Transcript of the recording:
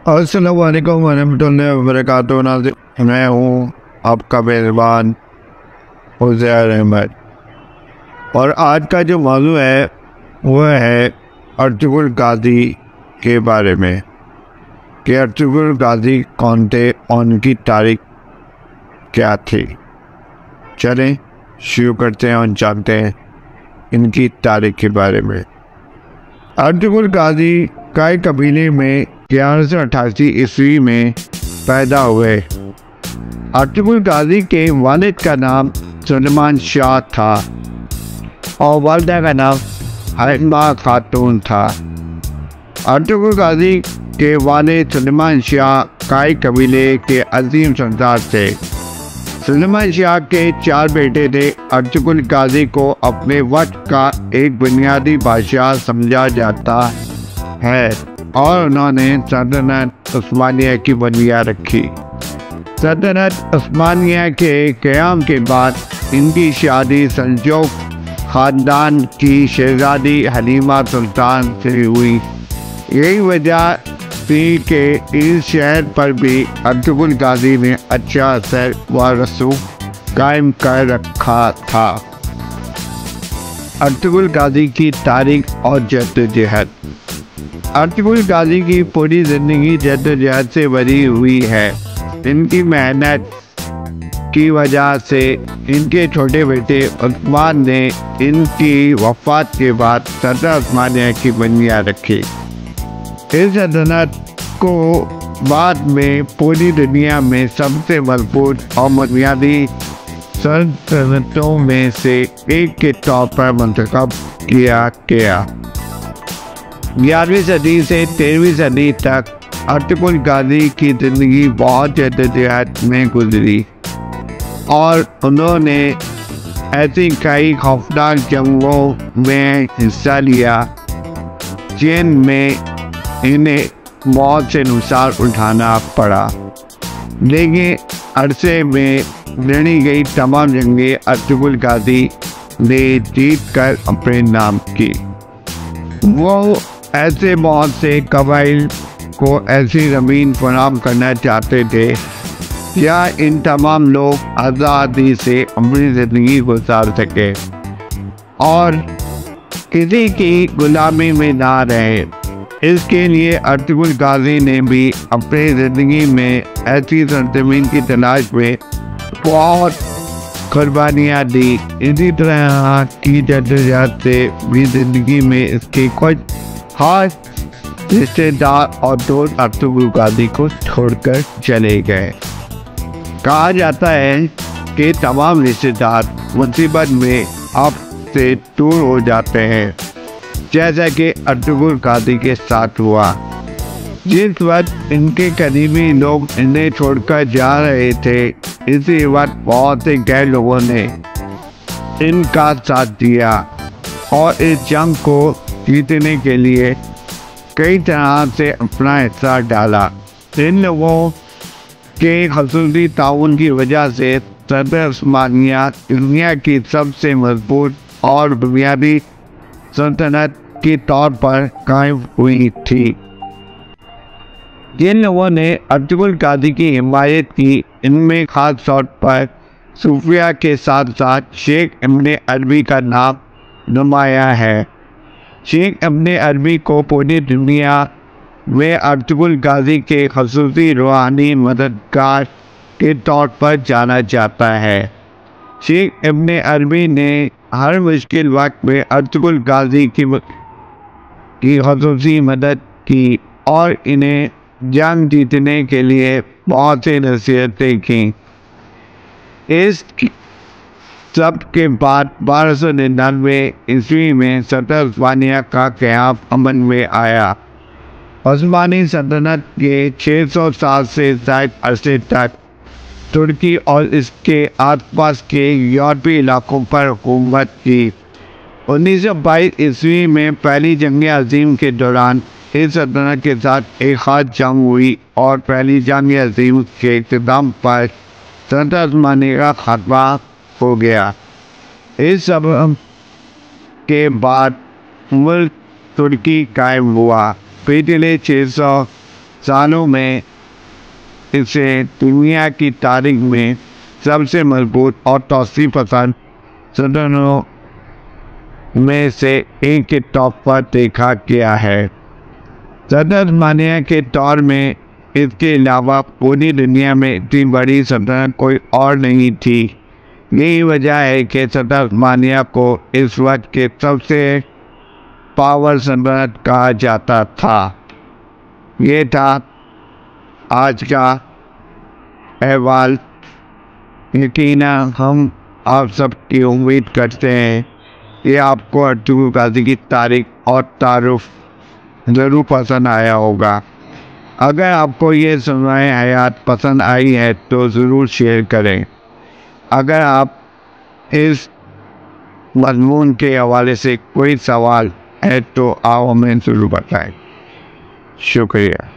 अस्सलाम वालेकुम वरहमतुल्लाहि वबरकातुहू। नाज़रीन, मैं हूँ आपका मेज़बान उज़ैर अहमद और आज का जो मौज़ू है वो है अर्तुगरुल गाज़ी के बारे में कि अर्तुगरुल गाज़ी कौन थे और उनकी तारीख क्या थी। चलें शुरू करते हैं और जानते हैं इनकी तारीख के बारे में। अर्तुगरुल गाज़ी काय कबीले में 1188 ईस्वी में पैदा हुए। अर्तुगरुल गाज़ी के वालिद का नाम सुलेमान शाह था और वालिदा का नाम हरमा खातून था। अर्तुगरुल गाज़ी के वालिद सुलेमान शाह काय कबीले के अजीम सरदार थे। सुलेमान शाह के 4 बेटे थे। अर्तुगरुल गाज़ी को अपने वक्त का एक बुनियादी बादशाह समझा जाता है और उन्होंने सल्तनत उस्मानिया की बुनियाद रखी। सल्तनत उस्मानिया के क़याम के बाद इनकी शादी सल्जूक़ ख़ानदान की शहज़ादी हलीमा सुल्तान से हुई। यही वजह थी कि इस शहर पर भी अर्तुगरुल गाज़ी ने अच्छा असर व रसूख कायम कर रखा था। अर्तुगरुल गाज़ी की तारीख और जद्दोजहद। अर्तुगरुल गाज़ी की पूरी ज़िंदगी जद्दोजहद से भरी हुई है। इनकी मेहनत की वजह से इनके छोटे बेटे उस्मान ने इनकी वफ़ात के बाद सल्तनत उस्मानिया की बुनियाद रखी। इस सल्तनत को बाद में पूरी दुनिया में सबसे मजबूत और बुनियादी सल्तनतों में से एक के तौर पर मंतखब किया गया। 11वीं सदी से 13वीं सदी तक अर्तुगरुल गाज़ी की ज़िंदगी बहुत जद्दोजहद में गुजरी और उन्होंने ऐसी कई खौफनाक जंगों में हिस्सा लिया जिनमें इन्हें मौत से नुकसान उठाना पड़ा, लेकिन अरसे में लड़ी गई तमाम जंगें अर्तुगरुल गाज़ी ने जीत कर अपने नाम की। वो ऐसे बहुत से कबाइल को ऐसी ज़मीन फराहम करना चाहते थे या इन तमाम लोग आज़ादी से अपनी ज़िंदगी गुजार सके और किसी की गुलामी में ना रहे। इसके लिए अर्तुगरुल गाज़ी ने भी अपनी ज़िंदगी में ऐसी सरज़मीन की तलाश में बहुत कुर्बानियाँ दी। इसी तरह की जद्दोजहद से भी ज़िंदगी में इसके कुछ खास रिश्तेदार और दोस्त अर्तुगरुल गाज़ी को छोड़कर चले गए। कहा जाता है कि तमाम रिश्तेदार मुसीबत में आपसे दूर हो जाते हैं, जैसा कि अर्तुगरुल गाज़ी के साथ हुआ। जिस वक्त इनके करीबी लोग इन्हें छोड़कर जा रहे थे, इसी वक्त बहुत से गैर लोगों ने इनका साथ दिया और इस जंग को जीतने के लिए कई तरह से अपना हिस्सा डाला। इन लोगों के ख़ुसूसी ताउन की वजह से सल्तनत उस्मानिया दुनिया की सबसे मजबूत और बुनियादी सल्तनत के तौर पर कायम हुई थी। जिन लोगों ने अर्तुगरुल गाज़ी की हिमायत की, इनमें ख़ास तौर पर सूफिया के साथ साथ शेख इब्न अरबी का नाम नुमायां है। शेख इब्न अरबी को पूरी दुनिया में अर्तुगरुल गाज़ी के ख़ुसूसी रूहानी मददगार के तौर पर जाना जाता है। शेख इब्न अरबी ने हर मुश्किल वक्त में अर्तुगरुल गाज़ी की ख़ुसूसी मदद की और इन्हें जंग जीतने के लिए बहुत सी नसीहतें की। इस सब के बाद 1299 ईस्वी में सल्तनत उस्मानिया का क़याम अमल में आया। उस्मानी सल्तनत के 600 साल से ज़ायद अरसे तक तुर्की और इसके आसपास के यूरोपीय इलाकों पर हुकूमत की। 1922 ईस्वी में पहली जंग अज़ीम के दौरान इस सल्तनत के साथ एक ख़ास जंग हुई और पहली जंग अज़ीम के इख्तिताम पर सल्तनत उस्मानिया का ख़ात्मा हो गया। इस सब के बाद मुल्क तुर्की कायम हुआ। पिछले 600 सालों में इसे दुनिया की तारीख में सबसे मजबूत और तौसीफ पसंद सदनों में से एक के टॉप पर देखा गया है। सदर उस्मानिया के दौर में इसके अलावा पूरी दुनिया में इतनी बड़ी सल्तनत कोई और नहीं थी। यही वजह है कि सदर उस्मानिया को इस वक्त के सबसे पावर सल्तनत कहा जाता था। ये था आज का अहवाल। यकीनन हम आप सबकी उम्मीद करते हैं कि आपको अर्तुगरुल गाजी की तारीख और तारुफ ज़रूर पसंद आया होगा। अगर आपको ये सुनाए हयात पसंद आई है तो ज़रूर शेयर करें। अगर आप इस मज़मून के हवाले से कोई सवाल है तो आप हमें ज़रूर बताएं। शुक्रिया।